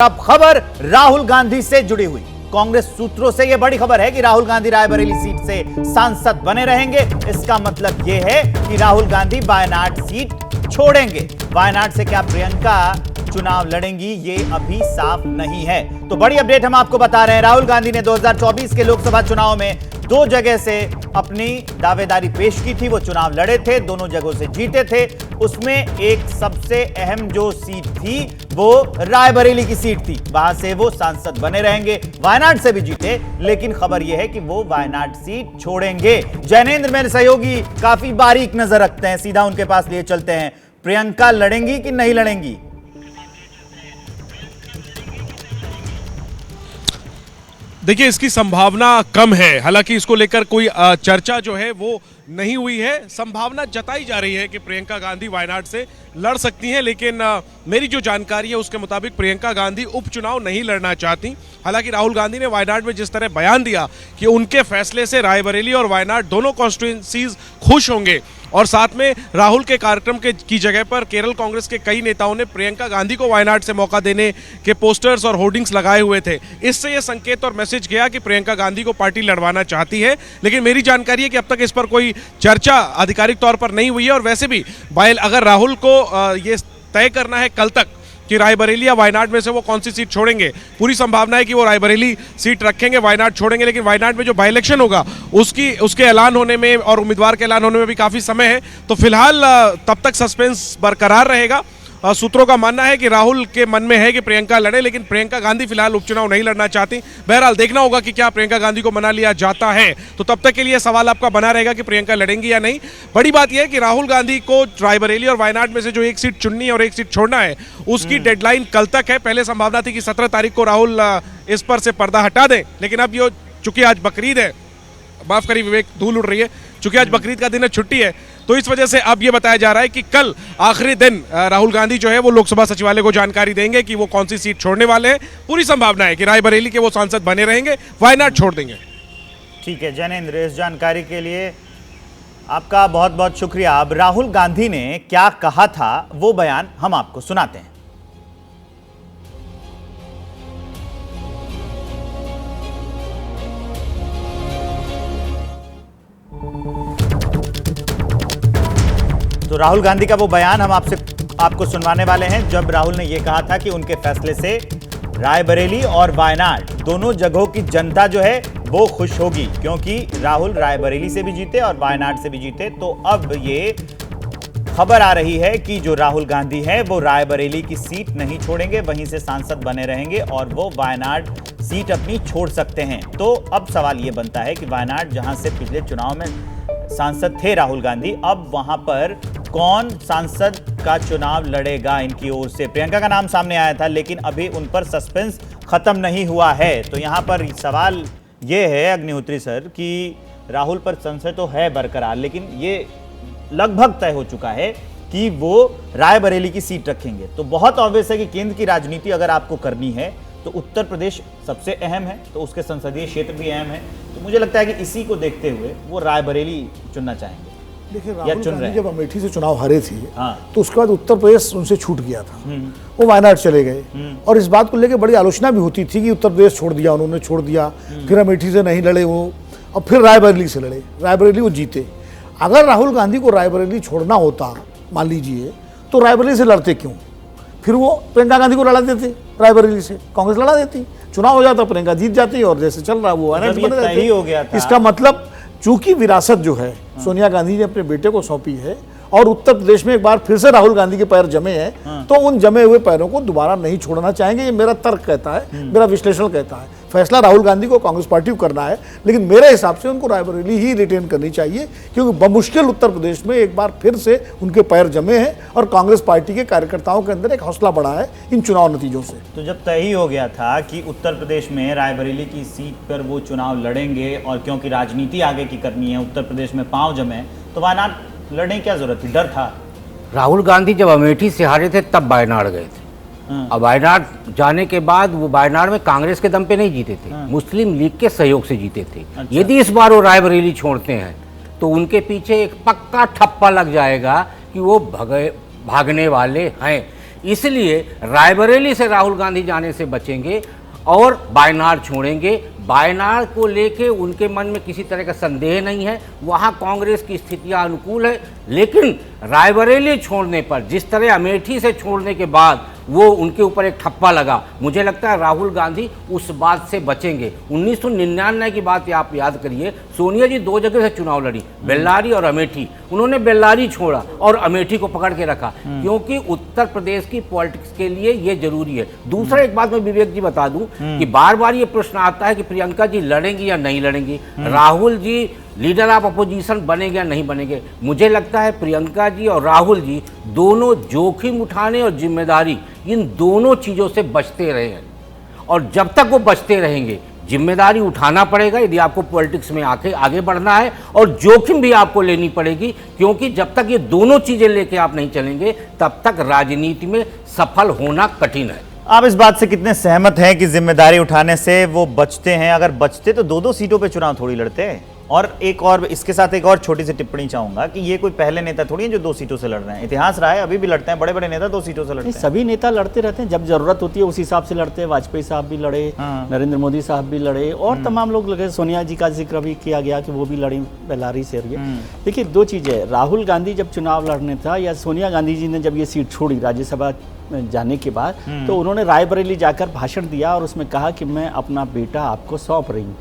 अब खबर राहुल गांधी से जुड़ी हुई। कांग्रेस सूत्रों से यह बड़ी खबर है कि राहुल गांधी रायबरेली सीट से सांसद बने रहेंगे। इसका मतलब यह है कि राहुल गांधी वायनाड सीट छोड़ेंगे। वायनाड से क्या प्रियंका चुनाव लड़ेंगी, ये अभी साफ नहीं है। तो बड़ी अपडेट हम आपको बता रहे हैं। राहुल गांधी ने 2024 के लोकसभा चुनाव में 2 जगह से अपनी दावेदारी पेश की थी। वो चुनाव लड़े थे, दोनों जगहों से जीते थे। उसमें एक सबसे अहम जो सीट थी वो रायबरेली की सीट थी, वहां से वो सांसद बने रहेंगे। वायनाड से भी जीते, लेकिन खबर यह है कि वो वायनाड सीट छोड़ेंगे। जैनेंद्र मेरे सहयोगी काफी बारीक नजर रखते हैं, सीधा उनके पास लिए चलते हैं। प्रियंका लड़ेंगी कि नहीं लड़ेंगी? देखिए, इसकी संभावना कम है। हालांकि इसको लेकर कोई चर्चा जो है वो नहीं हुई है। संभावना जताई जा रही है कि प्रियंका गांधी वायनाड से लड़ सकती हैं, लेकिन मेरी जो जानकारी है उसके मुताबिक प्रियंका गांधी उपचुनाव नहीं लड़ना चाहती। हालांकि राहुल गांधी ने वायनाड में जिस तरह बयान दिया कि उनके फैसले से रायबरेली और वायनाड दोनों कॉन्स्टिट्यूंसीज खुश होंगे, और साथ में राहुल के कार्यक्रम की जगह पर केरल कांग्रेस के कई नेताओं ने प्रियंका गांधी को वायनाड से मौका देने के पोस्टर्स और होर्डिंग्स लगाए हुए थे। इससे यह संकेत और मैसेज गया कि प्रियंका गांधी को पार्टी लड़वाना चाहती है। लेकिन मेरी जानकारी है कि अब तक इस पर कोई चर्चा आधिकारिक तौर पर नहीं हुई है। और वैसे भी अगर राहुल को ये तय करना है कल तक कि रायबरेली या वायनाड में से वो कौन सी सीट छोड़ेंगे, पूरी संभावना है कि वो रायबरेली सीट रखेंगे, वायनाड छोड़ेंगे। लेकिन वायनाड में जो बाई इलेक्शन होगा उसके ऐलान होने में और उम्मीदवार के ऐलान होने में भी काफ़ी समय है। तो फिलहाल तब तक सस्पेंस बरकरार रहेगा। सूत्रों का मानना है कि राहुल के मन में है कि प्रियंका लड़े, लेकिन प्रियंका गांधी फिलहाल उपचुनाव नहीं लड़ना चाहती। बहरहाल देखना होगा कि क्या प्रियंका गांधी को मना लिया जाता है। तो तब तक के लिए सवाल आपका बना रहेगा कि प्रियंका लड़ेंगी या नहीं। बड़ी बात यह है कि राहुल गांधी को रायबरेली और वायनाड में से जो एक सीट चुननी है और एक सीट छोड़ना है, उसकी डेडलाइन कल तक है। पहले संभावना थी कि 17 तारीख को राहुल इस पर से पर्दा हटा दें, लेकिन अब ये चूंकि आज बकरीद है, माफ करिए विवेक, धूल उड़ रही है, चूंकि आज बकरीद का दिन है, छुट्टी है, तो इस वजह से अब यह बताया जा रहा है कि कल आखिरी दिन राहुल गांधी जो है वो लोकसभा सचिवालय को जानकारी देंगे कि वो कौन सी सीट छोड़ने वाले हैं। पूरी संभावना है कि रायबरेली के वो सांसद बने रहेंगे, वायनाड छोड़ देंगे। ठीक है जैनेंद्र, इस जानकारी के लिए आपका बहुत बहुत शुक्रिया। अब राहुल गांधी ने क्या कहा था वो बयान हम आपको सुनाते हैं। तो राहुल गांधी का वो बयान हम आपको सुनवाने वाले हैं, जब राहुल ने यह कहा था कि उनके फैसले से रायबरेली और वायनाड दोनों जगहों की जनता जो है वो खुश होगी, क्योंकि राहुल रायबरेली से भी जीते और वायनाड से भी जीते। तो अब ये खबर आ रही है कि जो राहुल गांधी है वो रायबरेली की सीट नहीं छोड़ेंगे, वहीं से सांसद बने रहेंगे और वो वायनाड सीट अपनी छोड़ सकते हैं। तो अब सवाल ये बनता है कि वायनाड, जहां से पिछले चुनाव में सांसद थे राहुल गांधी, अब वहां पर कौन सांसद का चुनाव लड़ेगा इनकी ओर से? प्रियंका का नाम सामने आया था, लेकिन अभी उन पर सस्पेंस खत्म नहीं हुआ है। तो यहां पर सवाल यह है अग्निहोत्री सर कि राहुल पर संशय तो है बरकरार, लेकिन ये लगभग तय हो चुका है कि वो रायबरेली की सीट रखेंगे। तो बहुत ऑब्वियस है कि केंद्र की राजनीति अगर आपको करनी है तो उत्तर प्रदेश सबसे अहम है, तो उसके संसदीय क्षेत्र भी अहम है। तो मुझे लगता है कि इसी को देखते हुए वो रायबरेली चुनना चाहेंगे। देखिए, राहुल गांधी जब अमेठी से चुनाव हारे थे, तो उसके बाद उत्तर प्रदेश उनसे छूट गया था, वो वायनाड चले गए। और इस बात को लेकर बड़ी आलोचना भी होती थी कि उत्तर प्रदेश छोड़ दिया उन्होंने, छोड़ दिया, फिर अमेठी से नहीं लड़े वो, और फिर रायबरेली से लड़े, रायबरेली वो जीते। अगर राहुल गांधी को रायबरेली छोड़ना होता, मान लीजिए, तो रायबरेली से लड़ते क्यों? फिर वो प्रियंका गांधी को लड़ा देते, रायबरेली से कांग्रेस लड़ा देती, चुनाव हो जाता, प्रियंका जीत जाती, और जैसे चल रहा वो वायनाड बने रहते। इसका मतलब चूंकि विरासत जो है सोनिया गांधी ने अपने बेटे को सौंपी है और उत्तर प्रदेश में एक बार फिर से राहुल गांधी के पैर जमे हैं, तो उन जमे हुए पैरों को दोबारा नहीं छोड़ना चाहेंगे। ये मेरा तर्क कहता है, मेरा विश्लेषण कहता है। फैसला राहुल गांधी को कांग्रेस पार्टी को करना है, लेकिन मेरे हिसाब से उनको रायबरेली ही रिटेन करनी चाहिए, क्योंकि बमुश्किल उत्तर प्रदेश में एक बार फिर से उनके पैर जमे हैं और कांग्रेस पार्टी के कार्यकर्ताओं के अंदर एक हौसला बढ़ा है इन चुनाव नतीजों से। तो जब तय ही हो गया था कि उत्तर प्रदेश में रायबरेली की सीट पर वो चुनाव लड़ेंगे, और क्योंकि राजनीति आगे की करनी है, उत्तर प्रदेश में पांव जमे, तो वायनाड लड़ने की क्या जरूरत थी? डर था। राहुल गांधी जब अमेठी से हारे थे तब वायनाड गए थे। अब वायनाड जाने के बाद वो वायनाड में कांग्रेस के दम पे नहीं जीते थे, मुस्लिम लीग के सहयोग से जीते थे। अच्छा। यदि इस बार वो रायबरेली छोड़ते हैं तो उनके पीछे एक पक्का ठप्पा लग जाएगा कि वो भागने वाले हैं। इसलिए रायबरेली से राहुल गांधी जाने से बचेंगे और वायनाड छोड़ेंगे। वायनाड को लेके उनके मन में किसी तरह का संदेह नहीं है, वहाँ कांग्रेस की स्थितियाँ अनुकूल है। लेकिन रायबरेली छोड़ने पर, जिस तरह अमेठी से छोड़ने के बाद वो उनके ऊपर एक ठप्पा लगा, मुझे लगता है राहुल गांधी उस बात से बचेंगे। 1999 की बात आप याद करिए, सोनिया जी 2 जगह से चुनाव लड़ी, बेल्लारी और अमेठी। उन्होंने बेल्लारी छोड़ा और अमेठी को पकड़ के रखा, क्योंकि उत्तर प्रदेश की पॉलिटिक्स के लिए ये जरूरी है। दूसरा एक बात मैं विवेक जी बता दूं कि बार बार ये प्रश्न आता है कि प्रियंका जी लड़ेंगी या नहीं लड़ेंगी, Rahul ji leader of opposition बनेंगे या नहीं बनेंगे। मुझे लगता है प्रियंका जी और राहुल जी दोनों जोखिम उठाने और जिम्मेदारी, इन दोनों चीज़ों से बचते रहे हैं। और जब तक वो बचते रहेंगे, जिम्मेदारी उठाना पड़ेगा यदि आपको पॉलिटिक्स में आगे बढ़ना है, और जोखिम भी आपको लेनी पड़ेगी, क्योंकि जब तक ये दोनों चीज़ें लेके आप नहीं चलेंगे तब तक राजनीति में सफल होना कठिन है। आप इस बात से कितने सहमत हैं कि जिम्मेदारी उठाने से वो बचते हैं? अगर बचते तो 2-2 सीटों पे चुनाव थोड़ी लड़ते हैं। और इसके साथ एक और छोटी सी टिप्पणी चाहूंगा कि ये कोई पहले नेता थोड़ी है जो 2 सीटों से लड़ रहे हैं। इतिहास रहा है, अभी भी लड़ते हैं, बड़े बड़े नेता 2 सीटों से लड़ते हैं। सभी नेता लड़ते रहते हैं, जब जरूरत होती है उस हिसाब से लड़ते हैं। वाजपेयी साहब भी लड़े, नरेंद्र मोदी साहब भी लड़े, और तमाम लोग लगे। सोनिया जी का जिक्र भी किया गया कि वो भी लड़ी बेल्लारी से। देखिए 2 चीज़ें, राहुल गांधी जब चुनाव लड़ने था, या सोनिया गांधी जी ने जब ये सीट छोड़ी राज्यसभा जाने के बाद, तो उन्होंने रायबरेली जाकर भाषण दिया और उसमें कहा कि मैं अपना बेटा आपको सौंप रही हूँ।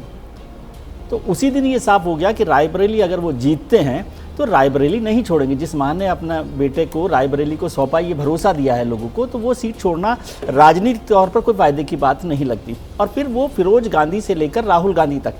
तो उसी दिन ये साफ हो गया कि रायबरेली अगर वो जीतते हैं तो रायबरेली नहीं छोड़ेंगे। जिस मां ने अपना बेटे को रायबरेली को सौंपा, ये भरोसा दिया है लोगों को, तो वो सीट छोड़ना राजनीतिक तौर पर कोई फायदे की बात नहीं लगती। और फिर वो फिरोज गांधी से लेकर राहुल गांधी तक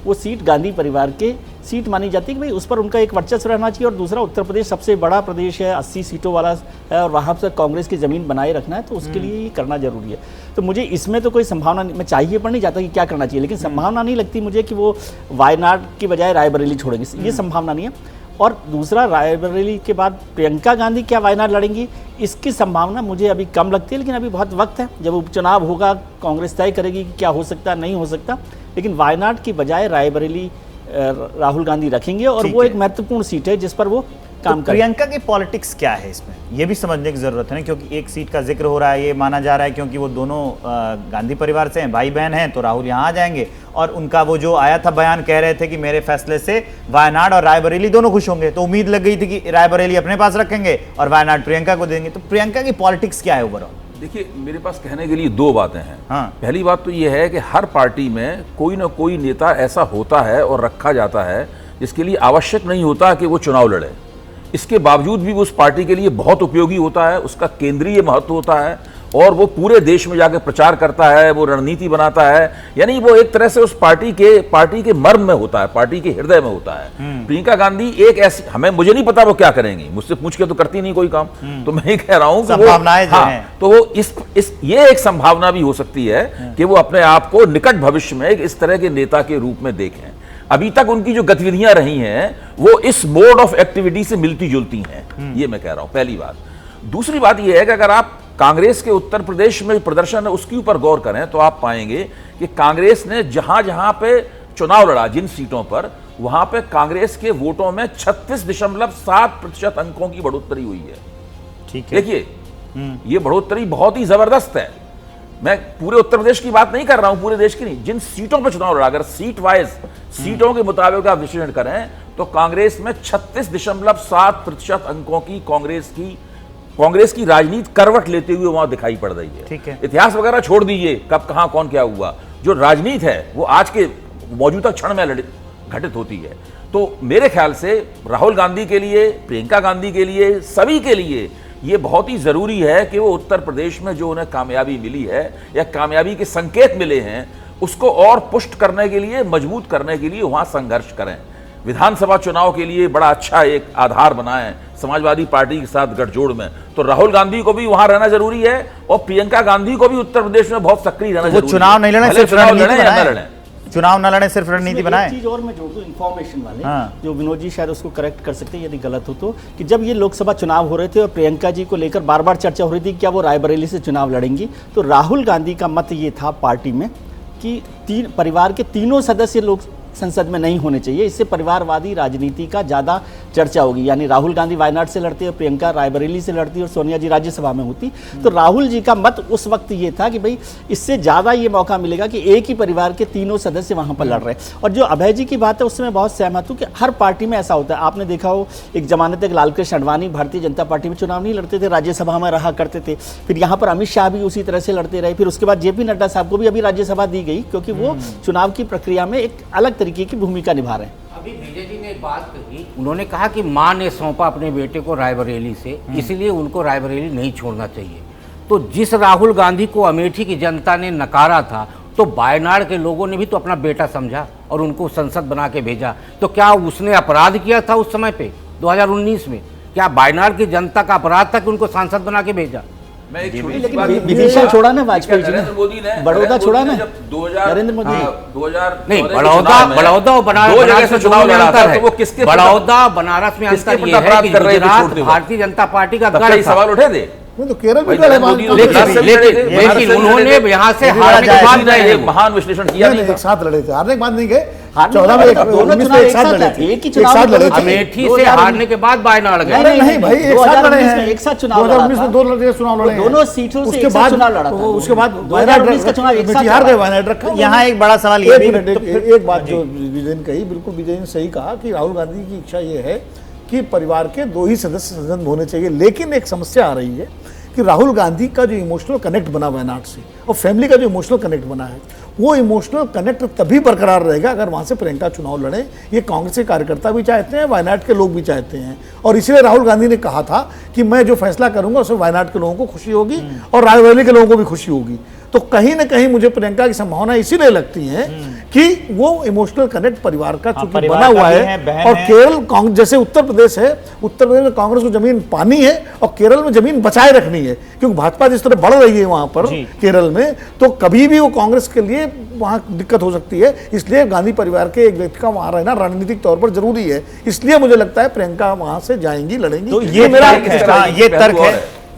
वो सीट गांधी परिवार के सीट मानी जाती है कि भाई उस पर उनका एक वर्चस्व रहना चाहिए। और दूसरा, उत्तर प्रदेश सबसे बड़ा प्रदेश है, 80 सीटों वाला है, और वहाँ पर कांग्रेस की ज़मीन बनाए रखना है, तो उसके लिए ये करना जरूरी है। तो मुझे इसमें तो कोई संभावना नहीं, मैं चाहिए पर नहीं चाहता कि क्या करना चाहिए, लेकिन संभावना नहीं लगती मुझे कि वो वायनाड की बजाय रायबरेली छोड़ेंगे, ये संभावना नहीं है। और दूसरा, रायबरेली के बाद प्रियंका गांधी क्या वायनाड लड़ेंगी, इसकी संभावना मुझे अभी कम लगती है। लेकिन अभी बहुत वक्त है, जब उपचुनाव होगा कांग्रेस तय करेगी कि क्या हो सकता है, नहीं हो सकता। लेकिन वायनाड की बजाय रायबरेली राहुल गांधी रखेंगे, और वो एक महत्वपूर्ण सीट है जिस पर वो काम करें। प्रियंका की पॉलिटिक्स क्या है इसमें, ये भी समझने की जरूरत है ना, क्योंकि एक सीट का जिक्र हो रहा है, ये माना जा रहा है क्योंकि वो दोनों गांधी परिवार से हैं, भाई बहन हैं, तो राहुल यहाँ आ जाएंगे। और उनका वो जो आया था बयान, कह रहे थे कि मेरे फैसले से वायनाड और रायबरेली दोनों खुश होंगे, तो उम्मीद लग गई थी कि रायबरेली अपने पास रखेंगे और वायनाड प्रियंका को देंगे। तो प्रियंका की पॉलिटिक्स क्या है ओवरऑल? देखिए, मेरे पास कहने के लिए 2 बातें हैं। पहली बात तो यह है कि हर पार्टी में कोई ना कोई नेता ऐसा होता है और रखा जाता है जिसके लिए आवश्यक नहीं होता कि वो चुनाव लड़े, इसके बावजूद भी वो उस पार्टी के लिए बहुत उपयोगी होता है, उसका केंद्रीय महत्व होता है, और वो पूरे देश में जाकर प्रचार करता है, वो रणनीति बनाता है। यानी वो एक तरह से उस पार्टी के मर्म में होता है, पार्टी के हृदय में होता है। प्रियंका गांधी एक ऐसी, मुझे नहीं पता वो क्या करेंगी, मुझसे पूछ के तो करती नहीं कोई काम, तो मैं ही कह रहा हूं तो वो ये एक संभावना भी हो सकती है कि वो अपने आप को निकट भविष्य में इस तरह के नेता के रूप में देखें। अभी तक उनकी जो गतिविधियां रही हैं वो इस मोड ऑफ एक्टिविटी से मिलती जुलती हैं, ये मैं कह रहा हूं, पहली बात। दूसरी बात यह है कि अगर आप कांग्रेस के उत्तर प्रदेश में प्रदर्शन है उसके ऊपर गौर करें तो आप पाएंगे कि कांग्रेस ने जहां जहां पे चुनाव लड़ा, जिन सीटों पर, वहां पे कांग्रेस के वोटों में 36.7% अंकों की बढ़ोतरी हुई है। ठीक है, देखिए ये बढ़ोतरी बहुत ही जबरदस्त है। मैं पूरे उत्तर प्रदेश की बात नहीं कर रहा हूं, पूरे देश की नहीं, जिन सीटों पर चुनाव लड़ा, अगर सीट वाइज सीटों के मुताबिक आप विश्लेषण करें तो कांग्रेस में 36.7% अंकों की कांग्रेस की राजनीति करवट लेते हुए वहां दिखाई पड़ रही है। ठीक है, इतिहास वगैरह छोड़ दीजिए, कब कहां कौन क्या हुआ, जो राजनीति है वो आज के मौजूदा क्षण में घटित होती है। तो मेरे ख्याल से राहुल गांधी के लिए, प्रियंका गांधी के लिए, सभी के लिए ये बहुत ही जरूरी है कि वो उत्तर प्रदेश में जो उन्हें कामयाबी मिली है या कामयाबी के संकेत मिले हैं उसको और पुष्ट करने के लिए, मजबूत करने के लिए वहां संघर्ष करें। विधानसभा चुनाव के लिए बड़ा अच्छा एक आधार बनाएं समाजवादी पार्टी के साथ गठजोड़ में। तो राहुल गांधी को भी वहां रहना जरूरी है और प्रियंका गांधी को भी उत्तर प्रदेश में बहुत सक्रिय रहना जरूरी है। चुनाव नहीं लड़े, सिर्फ रणनीति बनाएं। चुनाव न लड़े, सिर्फ रणनीति बनाएं। चीज और मैं जोड़ दूं इन्फॉर्मेशन वाले, जो विनोद जी शायद उसको करेक्ट कर सकते हैं यदि गलत हो तो, कि जब ये लोकसभा चुनाव हो रहे थे और प्रियंका जी को लेकर बार बार चर्चा हो रही थी क्या वो रायबरेली से चुनाव लड़ेंगी, तो राहुल गांधी का मत ये था पार्टी में कि परिवार के तीनों सदस्य संसद में नहीं होने चाहिए। इससे परिवारवादी राजनीति का ज़्यादा चर्चा होगी। यानी राहुल गांधी वायनाड से लड़ते और प्रियंका रायबरेली से लड़ती और सोनिया जी राज्यसभा में होती, तो राहुल जी का मत उस वक्त ये था कि भाई इससे ज़्यादा ये मौका मिलेगा कि एक ही परिवार के तीनों सदस्य वहाँ पर लड़ रहे हैं। और जो अभय जी की बात है उससे मैं बहुत सहमत हूँ कि हर पार्टी में ऐसा होता है। आपने देखा हो एक जमाने तक लालकृष्ण आडवाणी भारतीय जनता पार्टी में चुनाव नहीं लड़ते थे, राज्यसभा में रहा करते थे। फिर यहाँ पर अमित शाह भी उसी तरह से लड़ते रहे। फिर उसके बाद जेपी नड्डा साहब को भी अभी राज्यसभा दी गई, क्योंकि वो चुनाव की प्रक्रिया में एक अलग तरीके की भूमिका निभा रहे हैं। अभी विजय जी ने एक बात कही, उन्होंने कहा कि मां ने सौंपा अपने बेटे को रायबरेली से, इसलिए उनको रायबरेली नहीं छोड़ना चाहिए। तो जिस राहुल गांधी को अमेठी की जनता ने नकारा था, तो वायनाड के लोगों ने भी तो अपना बेटा समझा और उनको संसद बना के भेजा। तो क्या उसने अपराध किया था उस समय पे 2019 में? क्या वायनाड की जनता का अपराध था कि उनको सांसद बना के भेजा? मैं एक छोटी सी लेकिन बात- विदिशा छोड़ा ना वाजपेयी जी नरेंद्र मोदी ने, बड़ौदा छोड़ा ना, जब 2000 नरेंद्र मोदी 2000 नहीं, के बड़ौदा चुनाव में बड़ौदा और दो बनारस जगह से चुनाव लड़ा था, तो वो किसके बड़ौदा बनारस में किसके अंतर प्रति ये है अपराध कि कर रहे थे गुजरात छोड़ते वक्त? भारतीय जनता पार्टी का तब गढ़ कई था। सवाल उठे थे। वो तो केरल भाई भी लड़े नरेंद्र मोदी बाद- गुजरात से भी लड़े थे, बनारस से लेकिन भी उन्होंने लड़े थे। यहाँ से लेकिन हारने के राजा बाद जी ने गए एक महान विश्लेषण किया नहीं, नहीं एक साथ लड़े थे, हारने के बाद नहीं गए। हारने 14 में के एक बाद दोनों 19 में चुनाव एक साथ लड़े थे, एक ही एक चुनाव साथ लड़े थे। अमेठी से हारने के बाद वायनाड गए। नहीं भाई, एक साथ लड़े 2019 हैं। में एक साथ चुनाव 2019 लड़ा में दो लड़के चुनाव लड़े हैं। दोनों सीटों से उसके एक साथ बाद चुनाव लड़ा था। उसके बाद 2019 का चुनाव एक साथ हार गए लड़ा। वायनाड रखा। यहाँ एक बड़ा सवाल ये एक भी मिनट, तो फिर- एक बात जो विजय ने कही, बिल्कुल विजय ने सही कहा कि राहुल गांधी की इच्छा ये है कि परिवार के 2 ही सदस्य संसद में होने चाहिए। लेकिन एक समस्या आ रही है कि राहुल गांधी का जो इमोशनल कनेक्ट बना वायनाड से और फैमिली का जो इमोशनल कनेक्ट बना है, वो इमोशनल कनेक्ट तभी बरकरार रहेगा अगर वहाँ से प्रियंका चुनाव लड़े। ये कांग्रेस के कार्यकर्ता भी चाहते हैं, वायनाड के लोग भी चाहते हैं, और इसलिए राहुल गांधी ने कहा था कि मैं जो फैसला करूंगा उससे वायनाड के लोगों को खुशी होगी और रायबरेली के लोगों को भी खुशी होगी। तो कहीं ना कहीं मुझे प्रियंका की संभावना इसीलिए लगती है कि वो इमोशनल कनेक्ट परिवार का चूंकि परिवार बना का हुआ भी है। है, बहन और है। केरल कांग्रेस जैसे उत्तर प्रदेश है, उत्तर प्रदेश में कांग्रेस को जमीन पानी है और केरल में जमीन बचाए रखनी है, क्योंकि भाजपा जिस तरह बढ़ रही है वहां पर केरल में, तो कभी भी वो कांग्रेस के लिए वहां दिक्कत हो सकती है। इसलिए गांधी परिवार के एक व्यक्ति का वहां रहना रणनीतिक तौर पर जरूरी है। इसलिए मुझे लगता है प्रियंका वहां से जाएंगी, लड़ेंगी। तो ये मेरा तर्क है, हाँ, ये तर्क है।